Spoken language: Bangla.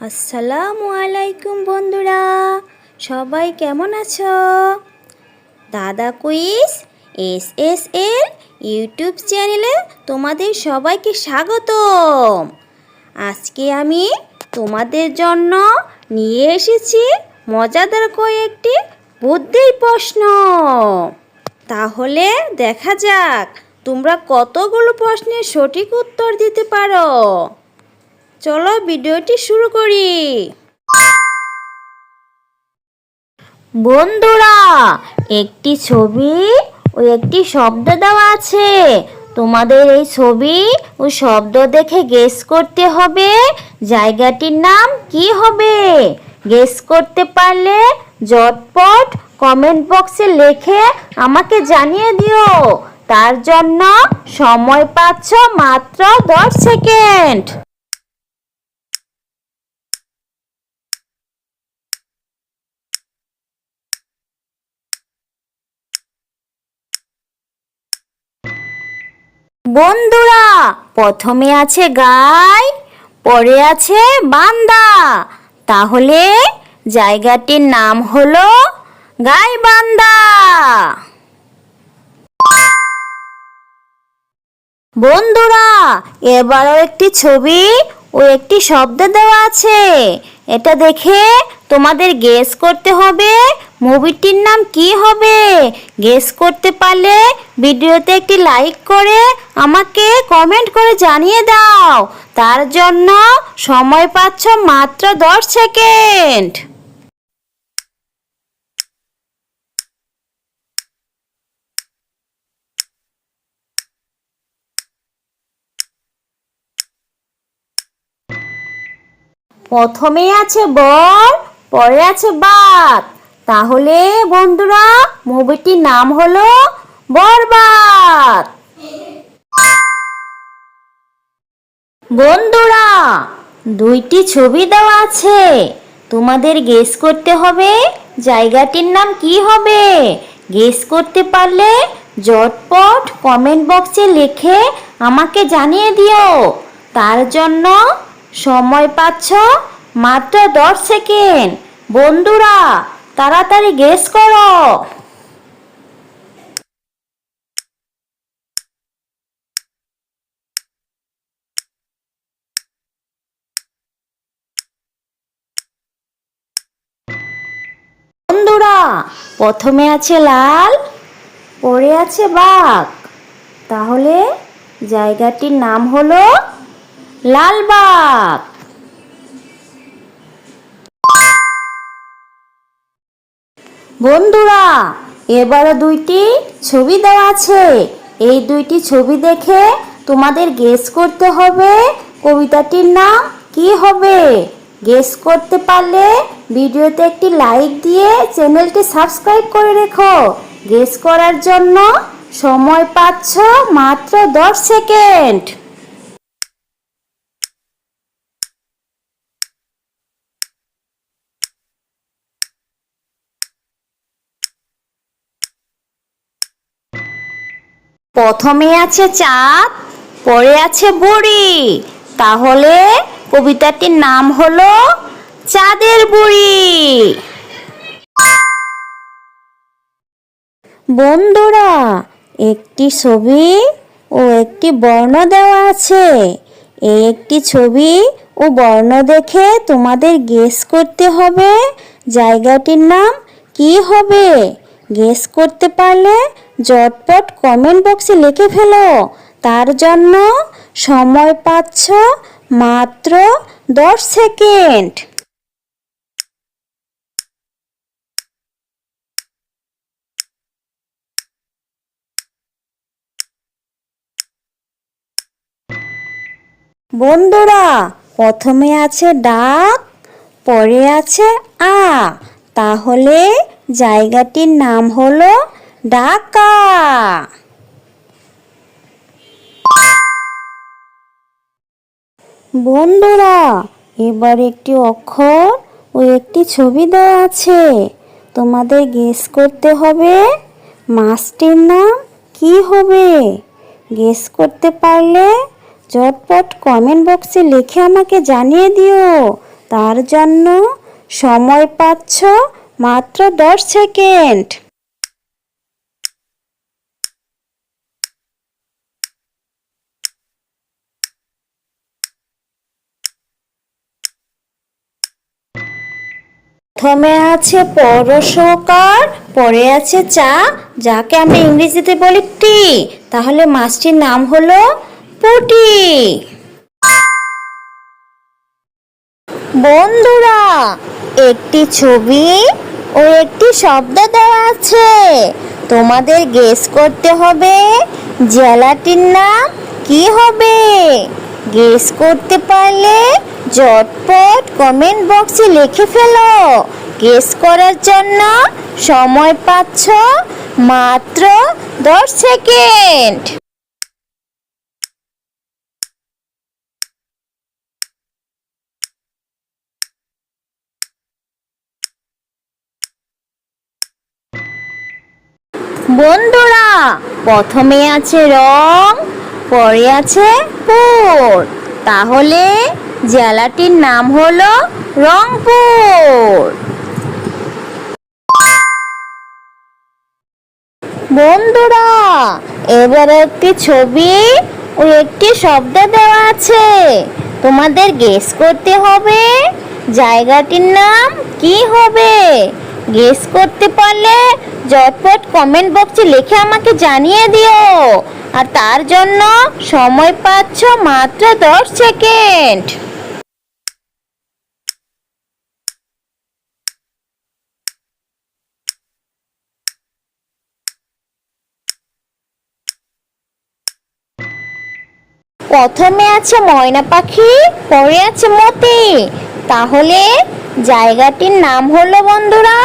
আসসালামু আলাইকুম বন্ধুরা, সবাই কেমন আছো? দাদা কুইজ এস ইউটিউব চ্যানেলে তোমাদের সবাইকে স্বাগতম। আজকে আমি তোমাদের জন্য নিয়ে এসেছি মজাদার কয়েকটি বুদ্ধির প্রশ্ন। তাহলে দেখা যাক তোমরা কতগুলো প্রশ্নের সঠিক উত্তর দিতে পারো। চলো ভিডিওটি শুরু করি। বন্ধুরা, একটি ছবি ও একটি শব্দ দেওয়া আছে। তোমাদের এই ছবি ও শব্দ দেখে গেস করতে হবে জায়গাটির নাম কি হবে। গেস করতে পারলে ঝটপট কমেন্ট বক্সে লিখে আমাকে জানিয়ে দিও। তার জন্য সময় পাচ্ছ মাত্র 10 সেকেন্ড। বন্ধুরা, প্রথমে আছে গাই, পরে আছে বান্দা। তাহলে জায়গাটির নাম হলো গাইবান্ধা। বন্ধুরা, এবারও একটি ছবি ও একটি শব্দ দেওয়া আছে। এটা দেখে তোমাদের গেস করতে হবে মুভিটির নাম কি হবে। গেস করতে পারলে ভিডিওতে একটি লাইক করে আমাকে কমেন্ট করে জানিয়ে দাও। তার জন্য সময় পাচ্ছ মাত্র 10 সেকেন্ড। প্রথমে আছে বর, পরে আছে বাঘ। তাহলে বন্ধুরা, মুভিটির নাম হলো বরবাদ। বন্ধুরা, দুইটি ছবি দেওয়া আছে। তোমাদের গেস করতে হবে জায়গাটির নাম কি হবে। গেস করতে পারলে ঝটপট কমেন্ট বক্সে লিখে আমাকে জানিয়ে দিও। তার জন্য সময় পাচ্ছ মাত্র 10 সেকেন্ড। বন্ধুরা, তাড়াতাড়ি গেস করো। বন্ধুরা, প্রথমে আছে লাল, পরে আছে বাঘ। তাহলে জায়গাটির নাম হলো লালবাগ। বন্ধুরা, এবারে দুইটি ছবি দেওয়া আছে। এই দুইটি ছবি দেখে তোমাদের গেস করতে হবে কবিতাটির নাম কি হবে। গেস করতে পারলে ভিডিওতে একটি লাইক দিয়ে চ্যানেলটি সাবস্ক্রাইব করে রেখো। গেস করার জন্য সময় পাচ্ছ মাত্র 10 সেকেন্ড। প্রথমে আছে চাঁদ, পরে আছে বুড়ি। তাহলে কবিতাটির নাম হলো চাঁদের বুড়ি। বন্ধুরা, একটি ছবি ও একটি বর্ণ দেওয়া আছে। এই একটি ছবি ও বর্ণ দেখে তোমাদের গেস করতে হবে জায়গাটির নাম কি হবে। গেস করতে পারলে ঝটপট কমেন্ট বক্সে লিখে ফেলো। তার জন্য সময় পাচ্ছ মাত্র 10 সেকেন্ড। বন্ধুরা, প্রথমে আছে ডাক, পরে আছে আ। তাহলে জায়গাটির নাম হলো ঢাকা। বন্ধুরা, এবার একটি অক্ষর ও একটি ছবি দেওয়া আছে। তোমাদের গেস করতে হবে মাছটির নাম কি হবে। গেস করতে পারলে ঝটপট কমেন্ট বক্সে লিখে আমাকে জানিয়ে দিও। তার জন্য সময় পাচ্ছ মাত্র 10 সেকেন্ড। প্রথমে আছে পরশকার, পরে আছে চা, যাকে আমরা ইংরেজিতে বলি টি। তাহলে মাছটির নাম হলো পুঁটি। বন্ধুরা, একটি ছবি ও একটি শব্দ দেওয়া আছে। তোমাদের গেস করতে হবে জেলাটির নাম কি হবে। গেস করতে পারলে ঝটপট কমেন্ট বক্সে লিখে ফেলো। গেস করার জন্য সময় পাচ্ছ মাত্র 10 সেকেন্ড। বন্ধুরা, প্রথমে আছে রং, পরে আছে পুর। তাহলে জেলাটির নাম হলো রংপুর। বন্ধুরা, এবার একটি ছবি ও একটি শব্দ দেওয়া আছে। তোমাদের গেস করতে হবে জায়গাটির নাম কি হবে। গেস করতে পারলে ঝটপট কমেন্ট বক্সে লিখে আমাকে জানিয়ে দিও। আর তার জন্য সময় পাচ্ছ মাত্র 10 সেকেন্ড। প্রথমে আছে ময়না পাখি, পরে আছে মতি। তাহলে জায়গাটির নাম হলো বন্ধুরা